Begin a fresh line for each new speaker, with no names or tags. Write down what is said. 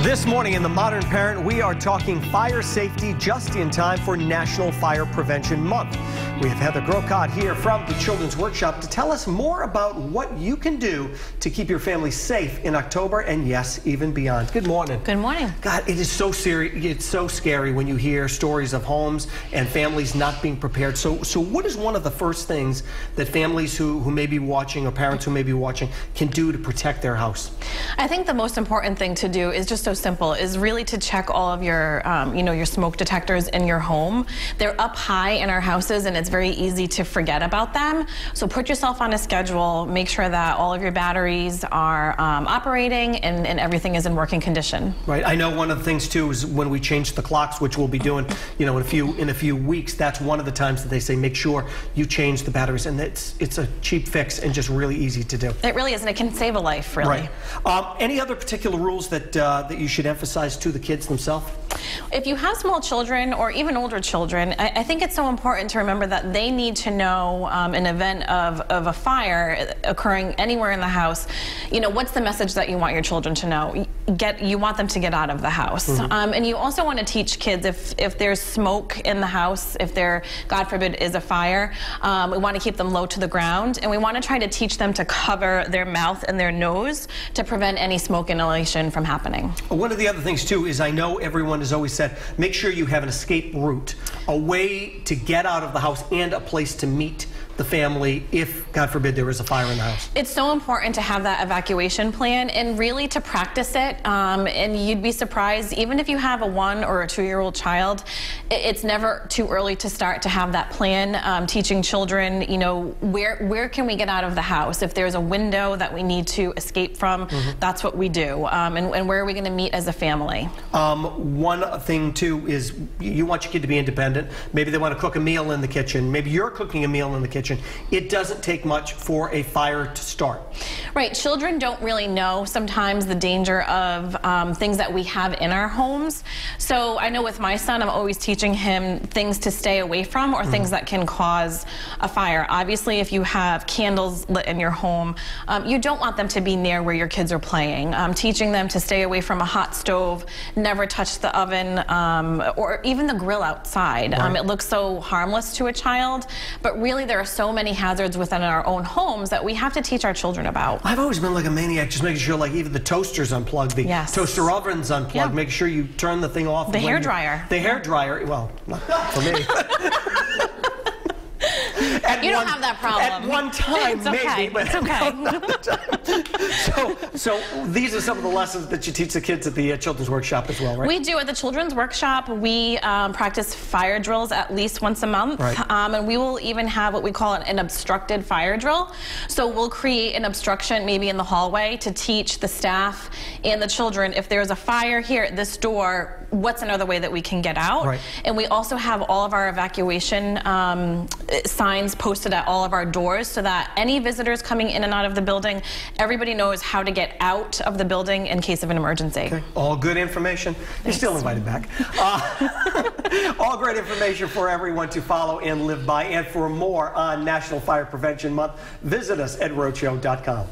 This morning in The Modern Parent, we are talking fire safety just in time for National Fire Prevention Month. We have Heather Grocott here from the Children's Workshop to tell us more about what you can do to keep your family safe in October and, yes, even beyond. Good morning.
Good morning.
God, it is so serious. It's so scary when you hear stories of homes and families not being prepared. So what is one of the first things that families who may be watching or parents who may be watching can do to protect their house?
I think the most important thing to do is just so simple, is really to check all of your, your smoke detectors in your home. They're up high in our houses and it's very easy to forget about them. So put yourself on a schedule, make sure that all of your batteries are operating and everything is in working condition.
Right. I know one of the things too is when we change the clocks, which we'll be doing, in a few weeks, that's one of the times that they say make sure you change the batteries, and it's a cheap fix and just really easy to do.
It really is, and it can save a life, really.
Right. Any other particular rules that you should emphasize to the kids themselves?
If you have small children or even older children, I think it's so important to remember that they need to know an event of a fire occurring anywhere in the house, what's the message that you want your children to know? You want them to get out of the house. Mm-hmm. And you also want to teach kids if there's smoke in the house, if there, God forbid, is a fire, we want to keep them low to the ground, and we want to try to teach them to cover their mouth and their nose to prevent any smoke inhalation from happening.
One of the other things too is I know everyone has always said make sure you have an escape route, a way to get out of the house and a place to meet the family if, God forbid, there is a fire in the house.
It's so important to have that evacuation plan and really to practice it. And you'd be surprised, even if you have a 1 or a 2-year-old child, it's never too early to start to have that plan. Teaching children, where can we get out of the house? If there's a window that we need to escape from, that's what we do. And where are we going to meet as a family?
One thing too is you want your kid to be independent. Maybe they want to cook a meal in the kitchen. Maybe you're cooking a meal in the kitchen. It doesn't take much for a fire to start.
Right. Children don't really know sometimes the danger of things that we have in our homes. So I know with my son, I'm always teaching him things to stay away from or things that can cause a fire. Obviously, if you have candles lit in your home, you don't want them to be near where your kids are playing. Teaching them to stay away from a hot stove, never touch the oven, or even the grill outside.
Right.
It looks so harmless to a child, but really there are so many hazards within our own homes that we have to teach our children about.
I've always been like a maniac, just making sure like even the toaster's unplugged, the toaster oven's unplugged, make sure you turn the thing off.
The hair dryer.
The hair dryer, well, not for me.
You don't have that problem.
At one time,
it's okay.
maybe. But
it's
okay. So these are some of the lessons that you teach the kids at the Children's Workshop as well, right?
We do. At the Children's Workshop, we practice fire drills at least once a month.
Right.
And we will even have what we call an obstructed fire drill. So we'll create an obstruction maybe in the hallway to teach the staff and the children, if there's a fire here at this door, what's another way that we can get out?
Right.
And we also have all of our evacuation signs posted at all of our doors so that any visitors coming in and out of the building, everybody knows how to get out of the building in case of an emergency.
Okay. All good information.
Thanks.
You're still invited back. All great information for everyone to follow and live by. And for more on National Fire Prevention Month, visit us at roadshow.com.